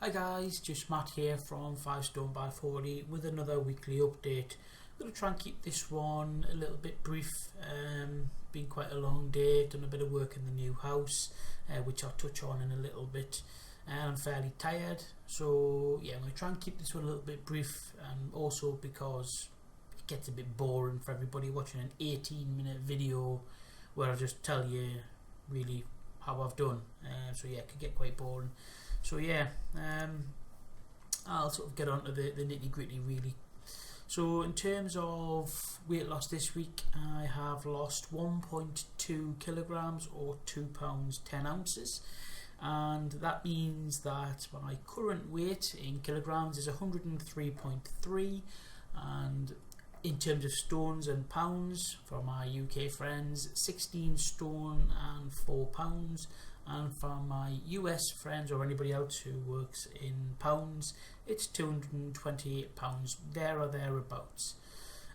Hi guys, just Matt here from 5 Stone by 40 with another weekly update. I'm going to try and keep this one a little bit brief. Been quite a long day, done a bit of work in the new house, which I'll touch on in a little bit. I'm fairly tired, so yeah, I'm going to try and keep this one a little bit brief, and also because it gets a bit boring for everybody watching an 18-minute video where I just tell you really how I've done. So yeah, it could get quite boring. So yeah, I'll sort of get on to the nitty gritty really. So in terms of weight loss this week, I have lost 1.2 kilograms or 2 pounds 10 ounces, and that means that my current weight in kilograms is 103.3, and in terms of stones and pounds for my UK friends, 16 stone and 4 pounds. And for my US friends or anybody else who works in pounds, it's 228 pounds, there or thereabouts.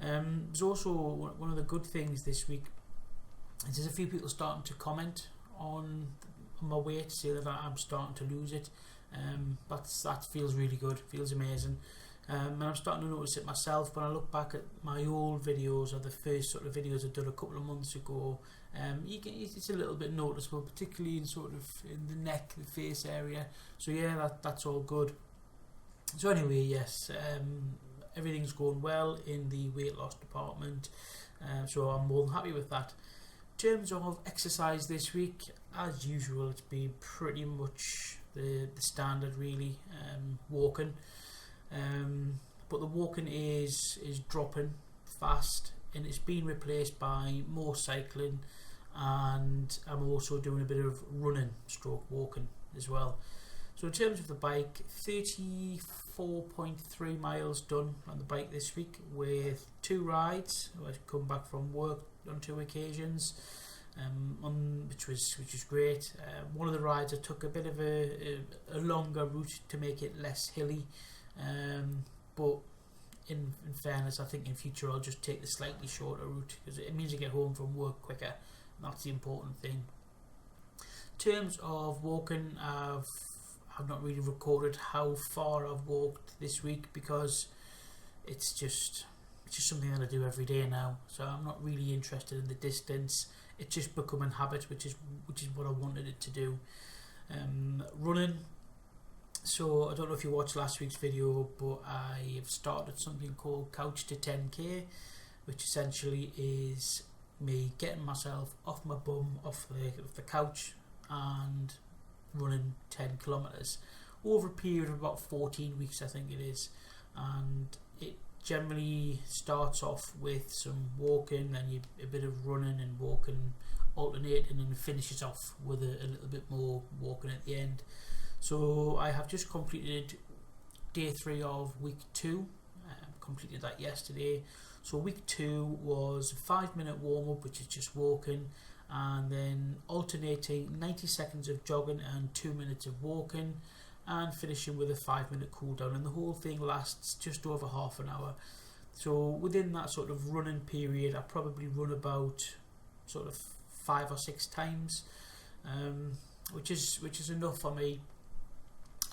There's also one of the good things this week is there's a few people starting to comment on my weight, say that I'm starting to lose it. That feels really good, feels amazing. And I'm starting to notice it myself when I look back at my old videos, or the first sort of videos I've done a couple of months ago. It's a little bit noticeable, particularly in sort of in the neck, the face area. So yeah, that's all good. So anyway, yes, everything's going well in the weight loss department, so I'm more than happy with that. In terms of exercise this week, as usual, it's been pretty much the standard really, walking. But the walking is dropping fast, and it's been replaced by more cycling, and I'm also doing a bit of running stroke walking as well. So in terms of the bike, 34.3 miles done on the bike this week with 2 rides. I've come back from work on 2 occasions, which was great. One of the rides I took a bit of a longer route to make it less hilly, but in fairness, I think in future I'll just take the slightly shorter route because it means I get home from work quicker, and that's the important thing. In terms of walking, I've not really recorded how far I've walked this week because it's just something that I do every day now, so I'm not really interested in the distance. It's just becoming habit, which is what I wanted it to do. Running. So I don't know if you watched last week's video, but I have started something called Couch to 10k, which essentially is me getting myself off my bum, off the couch, and running 10 kilometers over a period of about 14 weeks, I think it is. And it generally starts off with some walking, then a bit of running and walking, alternating, and finishes off with a little bit more walking at the end. So I have just completed day 3 of week 2. Completed that yesterday. So week 2 was a 5-minute warm-up, which is just walking, and then alternating 90 seconds of jogging and 2 minutes of walking, and finishing with a 5-minute cool down. And the whole thing lasts just over half an hour. So within that sort of running period, I probably run about sort of 5 or 6 times, which is enough for me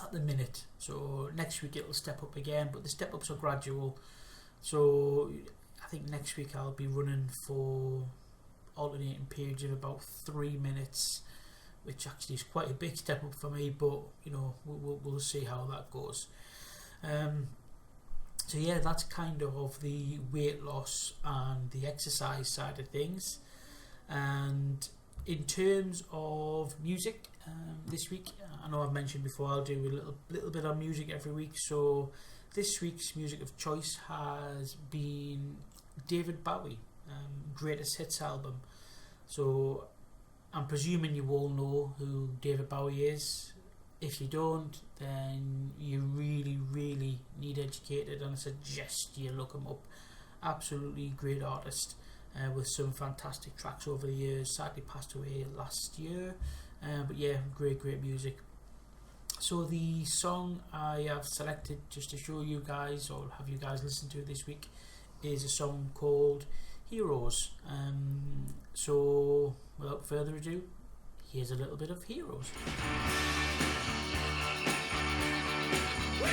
at the minute. So next week it'll step up again, but the step ups are gradual. So I think next week I'll be running for alternating periods of about 3 minutes, which actually is quite a big step up for me, but you know, we'll see how that goes. So yeah, that's kind of the weight loss and the exercise side of things. And in terms of music, this week, I know I've mentioned before, I'll do a little bit of music every week. So this week's music of choice has been David Bowie, Greatest Hits album. So I'm presuming you all know who David Bowie is. If you don't, then you really, really need educated, and I suggest you look him up. Absolutely great artist, with some fantastic tracks over the years. Sadly passed away last year, but yeah, great music. So the song I have selected just to show you guys, or have you guys listen to this week, is a song called Heroes. So without further ado, here's a little bit of Heroes. Well,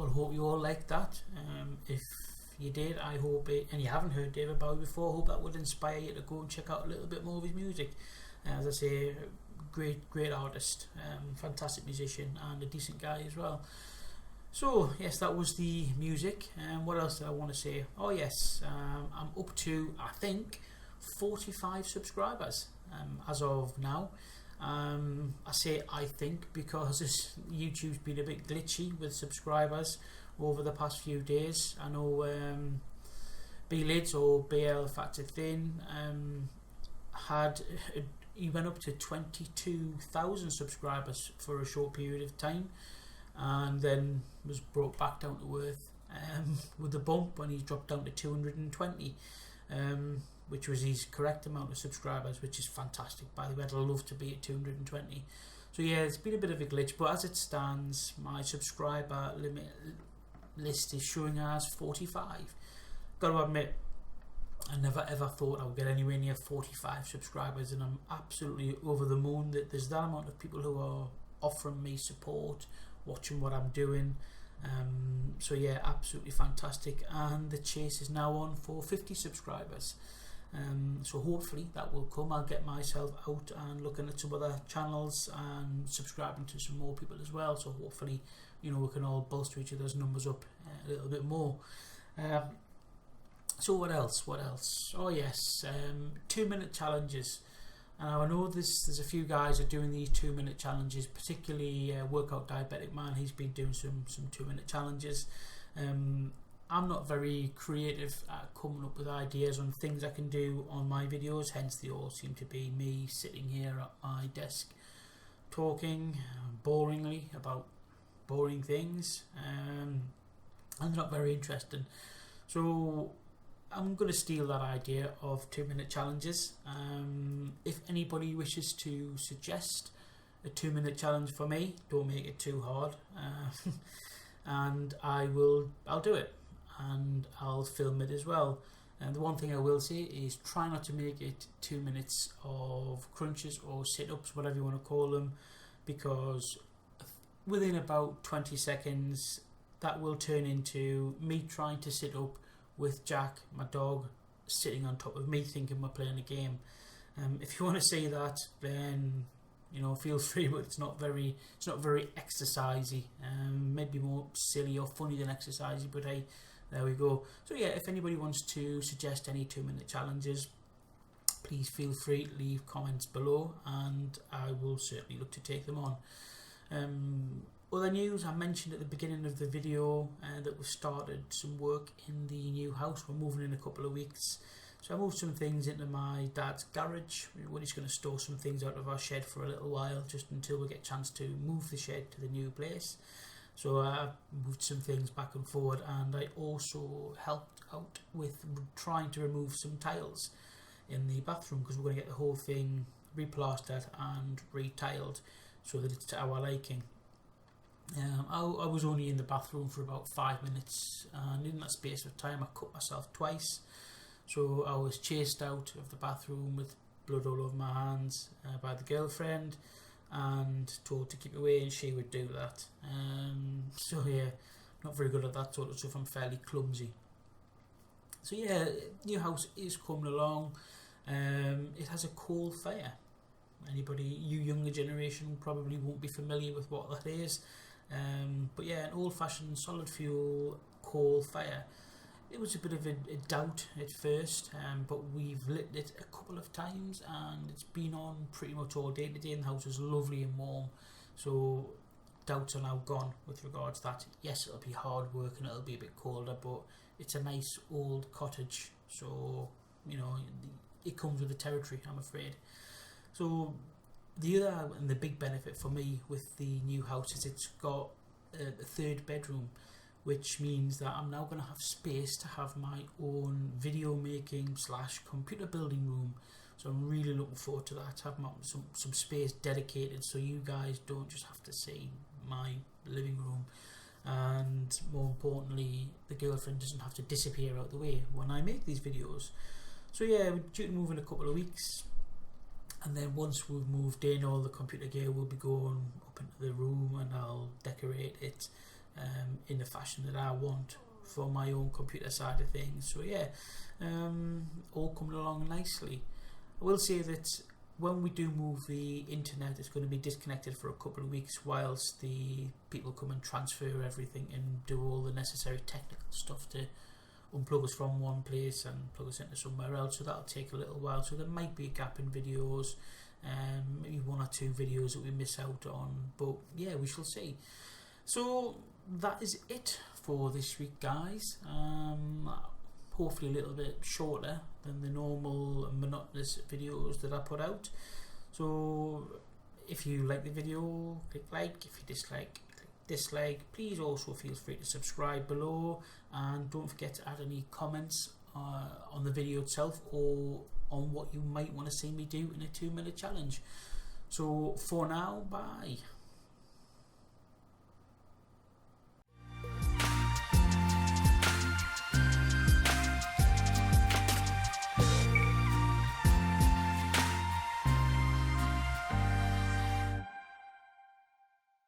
hope you all liked that. If you did, I hope it, and you haven't heard David Bowie before, hope that would inspire you to go and check out a little bit more of his music. As I say, great artist, fantastic musician, and a decent guy as well. So yes, that was the music. What else did I want to say? Oh yes, I'm up to, I think, 45 subscribers as of now. I say I think because YouTube's been a bit glitchy with subscribers over the past few days. I know B-Lids or BL Factor Thin he went up to 22,000 subscribers for a short period of time, and then was brought back down to earth with a bump when he dropped down to 220, which was his correct amount of subscribers, which is fantastic. By the way, I'd love to be at 220. So yeah, it's been a bit of a glitch, but as it stands, my subscriber limit list is showing as 45. Got to admit, I never ever thought I would get anywhere near 45 subscribers, and I'm absolutely over the moon that there's that amount of people who are offering me support, watching what I'm doing. So yeah, absolutely fantastic, and the chase is now on for 50 subscribers. So hopefully that will come. I'll get myself out and looking at some other channels and subscribing to some more people as well, so hopefully, you know, we can all bolster each other's numbers up a little bit more. So what else? Oh yes, 2-minute challenges. And I know there's a few guys are doing these 2-minute challenges, particularly Workout Diabetic Man. He's been doing some 2-minute challenges. I'm not very creative at coming up with ideas on things I can do on my videos, hence they all seem to be me sitting here at my desk talking boringly about boring things, and not very interesting. So I'm going to steal that idea of 2-minute challenges. If anybody wishes to suggest a 2-minute challenge for me, don't make it too hard, and I'll do it, and I'll film it as well. And the one thing I will say is try not to make it 2 minutes of crunches or sit-ups, whatever you want to call them, because within about 20 seconds that will turn into me trying to sit up with Jack, my dog, sitting on top of me thinking we're playing a game. If you want to see that, then you know, feel free, but it's not very exercisey. Maybe more silly or funny than exercisey, but hey, there we go. So yeah, if anybody wants to suggest any 2-minute challenges, please feel free to leave comments below, and I will certainly look to take them on. Other news, I mentioned at the beginning of the video that we've started some work in the new house. We're moving in a couple of weeks, so I moved some things into my dad's garage. We're just going to store some things out of our shed for a little while, just until we get a chance to move the shed to the new place. So I moved some things back and forward, and I also helped out with trying to remove some tiles in the bathroom, because we're going to get the whole thing replastered and retiled so that it's to our liking. I was only in the bathroom for about 5 minutes, and in that space of time I cut myself twice. So I was chased out of the bathroom with blood all over my hands by the girlfriend, and told to keep away, and she would do that. So yeah, not very good at that sort of stuff. I'm fairly clumsy. So yeah, new house is coming along. It has a coal fire. Anybody, you younger generation, probably won't be familiar with what that is. But yeah, an old-fashioned solid fuel coal fire. It was a bit of a doubt at first, but we've lit it a couple of times, and it's been on pretty much all day today, and the house is lovely and warm. So doubts are now gone with regards to that. Yes, it'll be hard work and it'll be a bit colder, but it's a nice old cottage, so you know it comes with the territory, I'm afraid. So the other and the big benefit for me with the new house is it's got a third bedroom, which means that I'm now going to have space to have my own video making / computer building room. So I'm really looking forward to that, having some space dedicated so you guys don't just have to see my living room, and more importantly the girlfriend doesn't have to disappear out the way when I make these videos. So yeah, we're due to move in a couple of weeks, and then once we've moved in, all the computer gear will be going up into the room, and I'll decorate it in the fashion that I want for my own computer side of things. So yeah, all coming along nicely. I will say that when we do move, the internet is going to be disconnected for a couple of weeks whilst the people come and transfer everything and do all the necessary technical stuff to unplug us from one place and plug us into somewhere else. So that'll take a little while, so there might be a gap in videos, maybe 1 or 2 videos that we miss out on, but yeah, we shall see. So that is it for this week, guys. Hopefully a little bit shorter than the normal monotonous videos that I put out. So if you like the video, click like. If you dislike, click dislike. Please also feel free to subscribe below, and don't forget to add any comments on the video itself or on what you might want to see me do in a 2-minute challenge. So for now, bye.